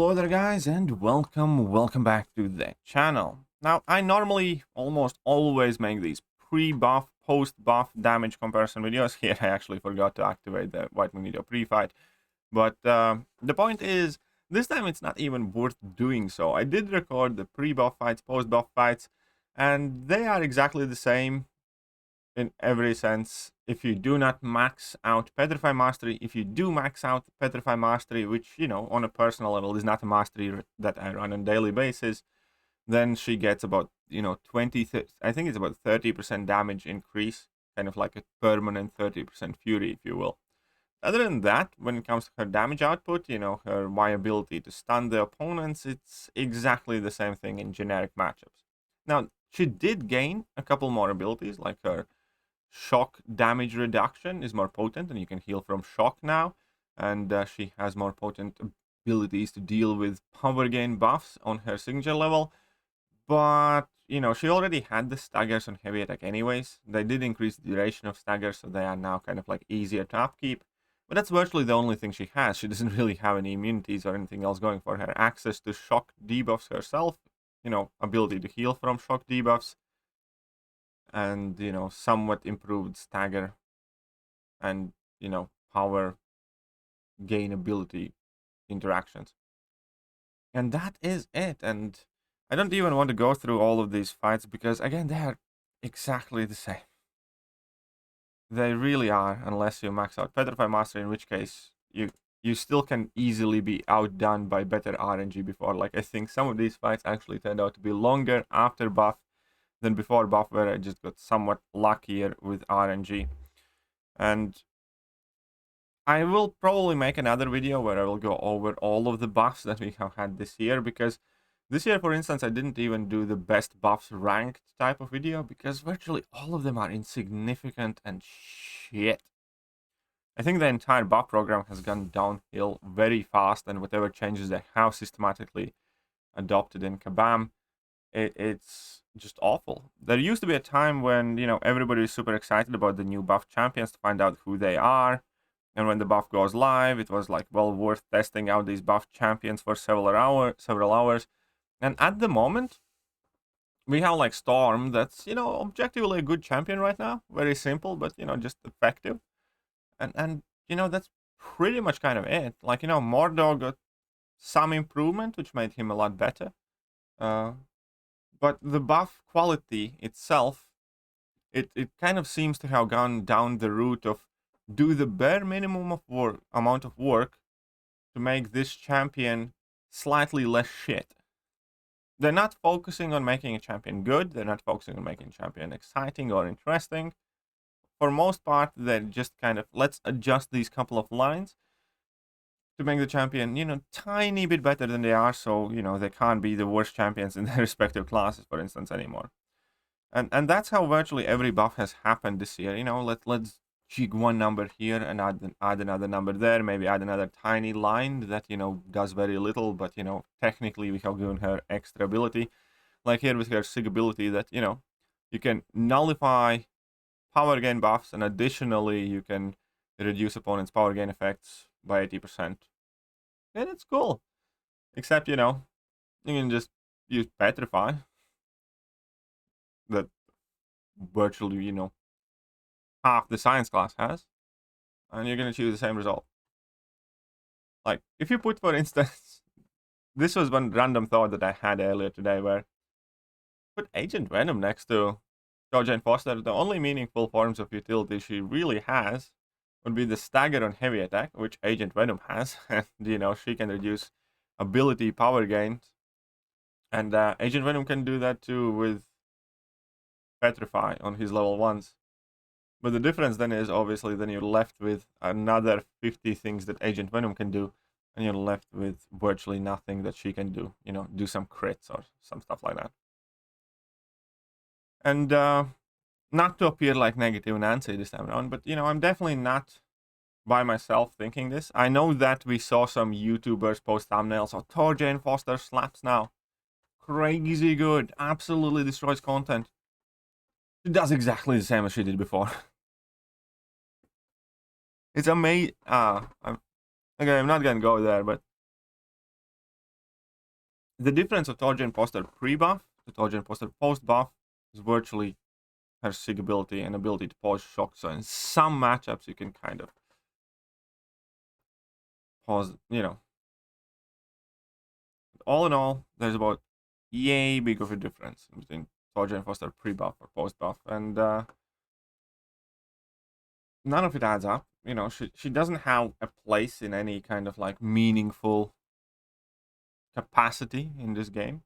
Hello there guys and welcome back to the channel. Now I normally almost always make these pre-buff, post-buff damage comparison videos. Here I actually forgot to activate the White Magneto pre-fight. But the point is, this time it's not even worth doing so. I did record the pre-buff fights, post-buff fights, and they are exactly the same in every sense. If you do not max out Petrify Mastery, if you do max out Petrify Mastery, which, you know, on a personal level is not a mastery that I run on a daily basis, then she gets about, you know, I think it's about 30% damage increase, kind of like a permanent 30% fury, if you will. Other than that, when it comes to her damage output, you know, her ability to stun the opponents, it's exactly the same thing in generic matchups. Now, she did gain a couple more abilities, like her shock damage reduction is more potent and you can heal from shock now, and she has more potent abilities to deal with power gain buffs on her signature level. But you know, she already had the staggers on heavy attack anyways. They did increase the duration of staggers, so they are now kind of like easier to upkeep, but that's virtually the only thing she has. She doesn't really have any immunities or anything else going for her. Access to shock debuffs herself, you know, ability to heal from shock debuffs, and, you know, somewhat improved stagger and, you know, power gain ability interactions. And that is it. And I don't even want to go through all of these fights because, again, they are exactly the same. They really are, unless you max out Petrify Master, in which case you still can easily be outdone by better RNG before. Like, I think some of these fights actually turned out to be longer after buff than before buff, where I just got somewhat luckier with RNG. And I will probably make another video where I will go over all of the buffs that we have had this year, because this year, for instance, I didn't even do the best buffs ranked type of video, because virtually all of them are insignificant and shit. I think the entire buff program has gone downhill very fast, and whatever changes they have systematically adopted in Kabam, it's just awful. There used to be a time when, you know, everybody was super excited about the new buff champions to find out who they are. And when the buff goes live, it was like, well, worth testing out these buff champions for several hours. And at the moment, we have like Storm, that's, you know, objectively a good champion right now. Very simple, but, you know, just effective. And you know, that's pretty much kind of it. Like, you know, Mordor got some improvement, which made him a lot better. But the buff quality itself, it kind of seems to have gone down the route of do the bare minimum of amount of work to make this champion slightly less shit. They're not focusing on making a champion good. They're not focusing on making a champion exciting or interesting. For most part, they're just kind of, let's adjust these couple of lines to make the champion, you know, tiny bit better than they are, so, you know, they can't be the worst champions in their respective classes, for instance, anymore. And that's how virtually every buff has happened this year. You know, let's jig one number here and add another number there, maybe add another tiny line that, you know, does very little, but, you know, technically we have given her extra ability. Like here with her Sig ability that, you know, you can nullify power gain buffs, and additionally you can reduce opponents' power gain effects by 80%. Yeah, that's cool. Except, you know, you can just use Petrify. That virtually, you know, half the science class has. And you're going to choose the same result. Like, if you put, for instance, this was one random thought that I had earlier today, where put Agent Venom next to Jane Foster, the only meaningful forms of utility she really has would be the stagger on heavy attack, which Agent Venom has, and, you know, she can reduce ability power gains, and Agent Venom can do that too with Petrify on his level 1s. But the difference then is, obviously, then you're left with another 50 things that Agent Venom can do, and you're left with virtually nothing that she can do, you know, do some crits or some stuff like that. And not to appear like negative Nancy this time around, but, you know, I'm definitely not by myself thinking this. I know that we saw some YouTubers post thumbnails of Thor Jane Foster slaps now. Crazy good. Absolutely destroys content. She does exactly the same as she did before. It's amazing. Okay, I'm not gonna go there, but the difference of Thor Imposter pre-buff to Thor Imposter post-buff is virtually her sig ability and ability to pause shock. So in some matchups, you can kind of pause, all in all, there's about yay big of a difference between Thor Imposter pre-buff or post-buff, and none of it adds up. She doesn't have a place in any kind of like meaningful capacity in this game.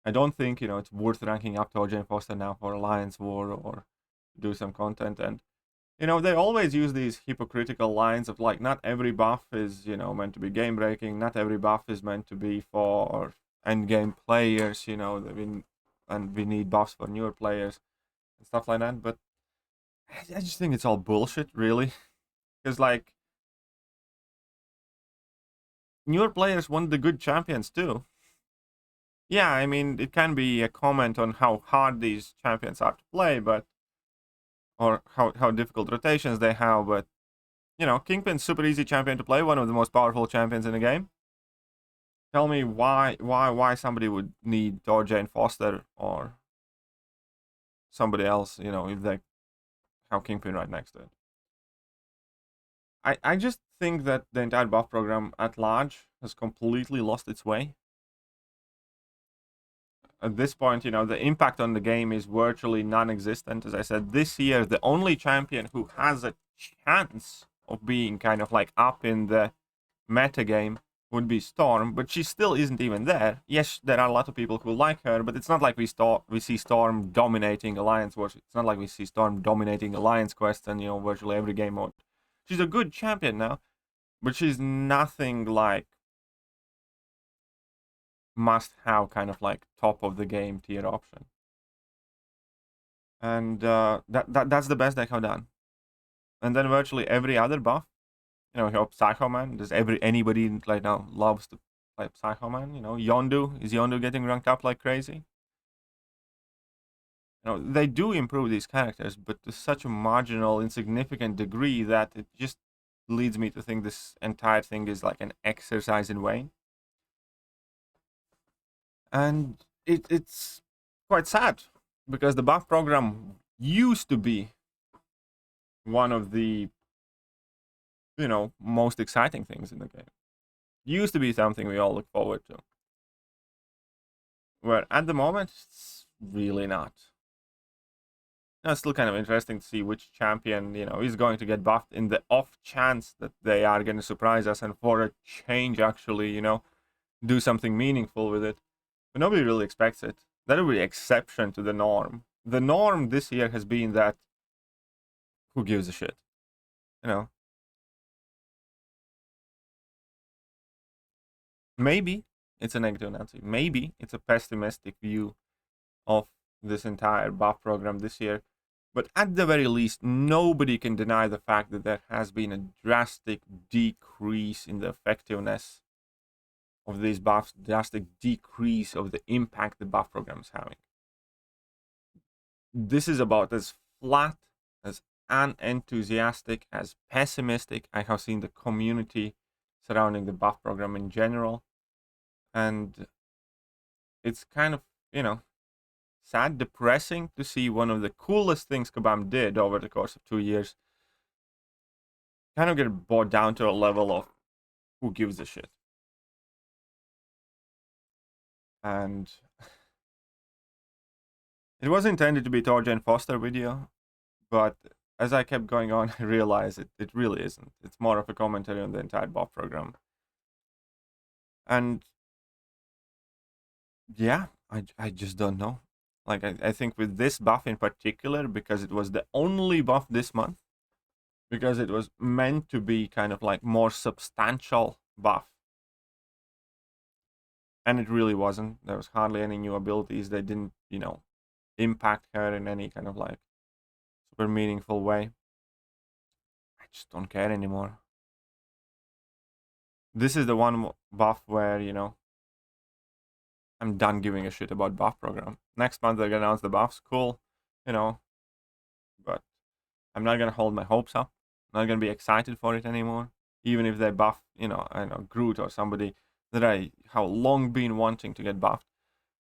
I don't think it's worth ranking up to Jane Foster now for Alliance War or do some content. And they always use these hypocritical lines of like, not every buff is meant to be game breaking, not every buff is meant to be for end game players, and we need buffs for newer players and stuff like that. But I just think it's all bullshit, really, because like newer players want the good champions too. Yeah, I mean, it can be a comment on how hard these champions are to play, or how difficult rotations they have, but, Kingpin's super easy champion to play, one of the most powerful champions in the game. Tell me why somebody would need Thor Jane Foster or somebody else, if they have Kingpin right next to it. I just think that the entire buff program at large has completely lost its way. At this point, the impact on the game is virtually non-existent. As I said, this year, the only champion who has a chance of being kind of like up in the meta game would be Storm, but she still isn't even there. Yes, there are a lot of people who like her, but it's not like we see Storm dominating Alliance Wars. It's not like we see Storm dominating Alliance quests and, virtually every game mode. She's a good champion now, but she's nothing like must-have kind of like top of the game tier option. And that's the best they have done. And then virtually every other buff, your Psycho Man. Does anybody right now loves to play Psycho Man? Yondu, is Yondu getting ranked up like crazy? They do improve these characters, but to such a marginal, insignificant degree that it just leads me to think this entire thing is like an exercise in vain. And it's quite sad, because the buff program used to be one of the, most exciting things in the game. Used to be something we all look forward to. Where at the moment, it's really not. It's still kind of interesting to see which champion, is going to get buffed in the off chance that they are going to surprise us and for a change actually, do something meaningful with it. But nobody really expects it. That will be the exception to the norm. The norm this year has been that who gives a shit? Maybe it's a negative Nancy. Maybe it's a pessimistic view of this entire buff program this year. But at the very least, nobody can deny the fact that there has been a drastic decrease in the effectiveness of these buffs, drastic decrease of the impact the buff program is having. This is about as flat, as unenthusiastic, as pessimistic I have seen the community surrounding the buff program in general. And it's kind of, sad, depressing to see one of the coolest things Kabam did over the course of 2 years kind of get brought down to a level of who gives a shit. And it was intended to be a Thor Jane Foster video, but as I kept going on, I realized it really isn't. It's more of a commentary on the entire buff program. And yeah, I just don't know. Like, I think with this buff in particular, because it was the only buff this month, because it was meant to be kind of like more substantial buff, and it really wasn't. There was hardly any new abilities. They didn't, impact her in any kind of like super meaningful way. I just don't care anymore. This is the one buff where, I'm done giving a shit about buff program. Next month they're gonna announce the buffs, cool, but I'm not gonna hold my hopes up. I'm not gonna be excited for it anymore. Even if they buff, I don't know, Groot or somebody that I have long been wanting to get buffed,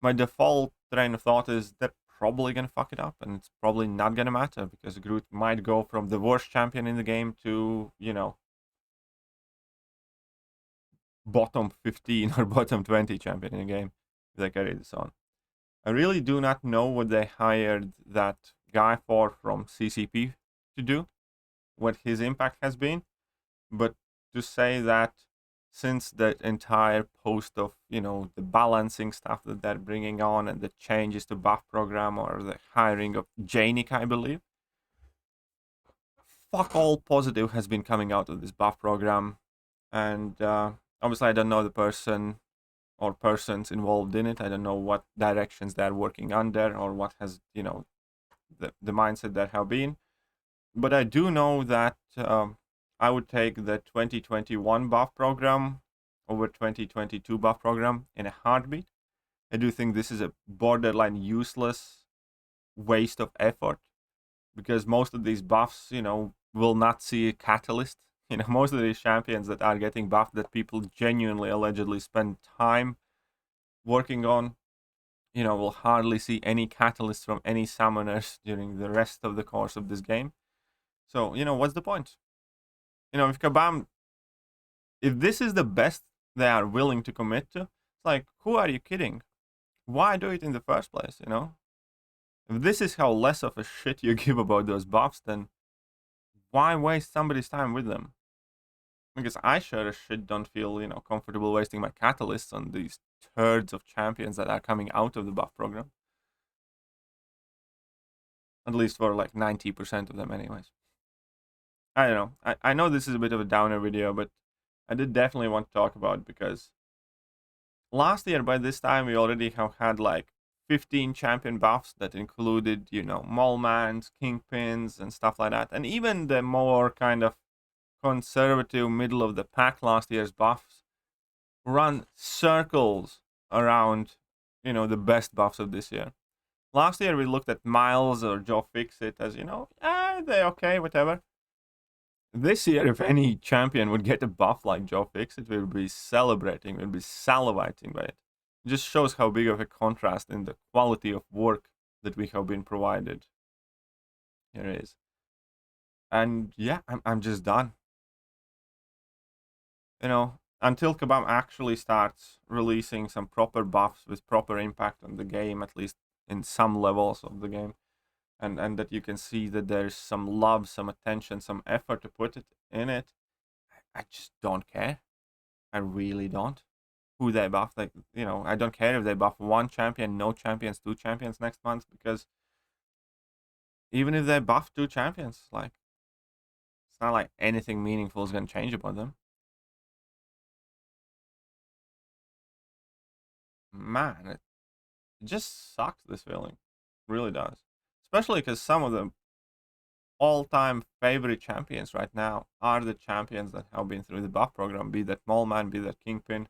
my default train of thought is they're probably gonna fuck it up, and it's probably not gonna matter because Groot might go from the worst champion in the game to, you know, bottom 15 or bottom 20 champion in the game if they carry this on. I really do not know what they hired that guy for from CCP to do, what his impact has been, but to say that since the entire post of, you know, the balancing stuff that they're bringing on and the changes to buff program or the hiring of Janik, I believe, fuck all positive has been coming out of this buff program. And obviously I don't know the person or persons involved in it. I don't know what directions they're working under or what has, you know, the mindset there have been. But I do know that I would take the 2021 buff program over 2022 buff program in a heartbeat. I do think this is a borderline useless waste of effort because most of these buffs, you know, will not see a catalyst. You know, most of these champions that are getting buffed that people genuinely allegedly spend time working on, you know, will hardly see any catalyst from any summoners during the rest of the course of this game. So, you know, what's the point? You know, if Kabam, if this is the best they are willing to commit to, it's like, who are you kidding? Why do it in the first place, you know? If this is how less of a shit you give about those buffs, then why waste somebody's time with them? Because I sure as shit don't feel, you know, comfortable wasting my catalysts on these turds of champions that are coming out of the buff program. At least for like 90% of them anyways. I don't know. I know this is a bit of a downer video, but I did definitely want to talk about it because last year by this time we already have had like 15 champion buffs that included, you know, Mallmans, Kingpins, and stuff like that. And even the more kind of conservative middle of the pack last year's buffs run circles around, you know, the best buffs of this year. Last year we looked at Miles or Joe Fixit as, you know, they're okay, whatever. This year, if any champion would get a buff like Joe Fixit, we would be celebrating, we would be salivating by it. It just shows how big of a contrast in the quality of work that we have been provided. Here it is. And yeah, I'm just done. You know, until Kabam actually starts releasing some proper buffs with proper impact on the game, at least in some levels of the game, and that you can see that there's some love, some attention, some effort to put it in it, I just don't care. I really don't. Who they buff, like, you know, I don't care if they buff one champion, no champions, two champions next month, because even if they buff two champions, like, it's not like anything meaningful is gonna change about them. Man, it just sucks, this feeling. It really does. Especially because some of the all-time favorite champions right now are the champions that have been through the buff program, be that Mallman, be that Kingpin.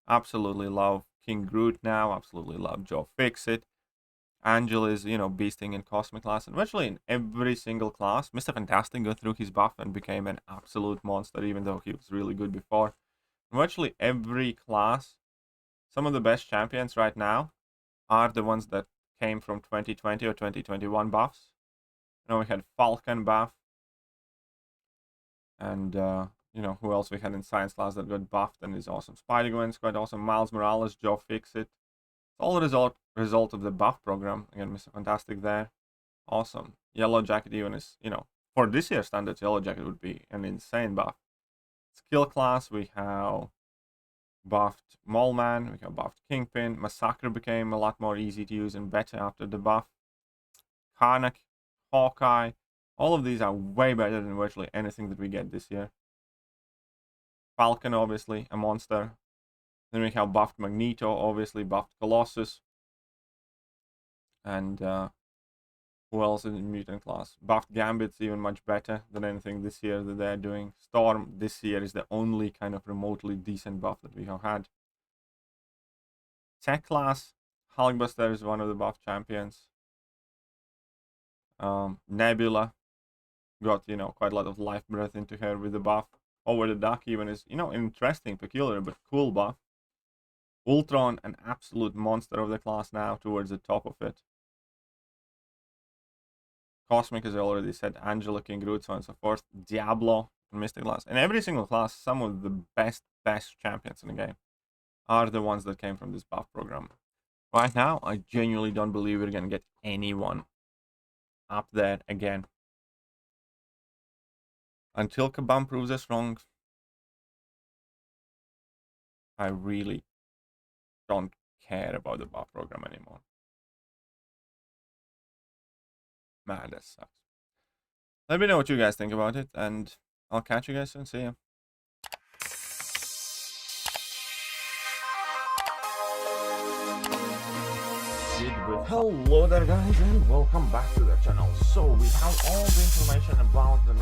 Absolutely love King Groot now, absolutely love Joe Fixit. Angel is, you know, beasting in Cosmic class, and virtually in every single class. Mr. Fantastic got through his buff and became an absolute monster, even though he was really good before. In virtually every class, some of the best champions right now are the ones that came from 2020 or 2021 buffs. You know, we had Falcon buff, and you know, who else we had in Science class that got buffed and is awesome. Spider-Gwen's quite awesome. Miles Morales, Joe Fixit. It's all a result of the buff program. Again, Mr. Fantastic there. Awesome. Yellow Jacket even is, you know, for this year's standards, Yellow Jacket would be an insane buff. Skill class, we have buffed Mallman, we have buffed Kingpin. Massacre became a lot more easy to use and better after the buff. Karnak, Hawkeye, all of these are way better than virtually anything that we get this year. Falcon, obviously, a monster. Then we have buffed Magneto, obviously, buffed Colossus. And who else in the mutant class? Buffed Gambit's even much better than anything this year that they're doing. Storm this year is the only kind of remotely decent buff that we have had. Tech class, Hulkbuster is one of the buff champions. Nebula got, you know, quite a lot of life breath into her with the buff. Over the Duck even is, you know, interesting, peculiar, but cool buff. Ultron, an absolute monster of the class now, towards the top of it. Cosmic, as I already said, Angela, King Groot, so on and so forth. Diablo, Mystic class. In every single class, some of the best champions in the game are the ones that came from this buff program. Right now, I genuinely don't believe we're gonna get anyone up there again. Until Kabam proves us wrong, I really don't care about the buff program anymore. Man, that sucks. Let me know what you guys think about it, and I'll catch you guys soon. See ya. Hello there guys, and welcome back to the channel. So we have all the information about the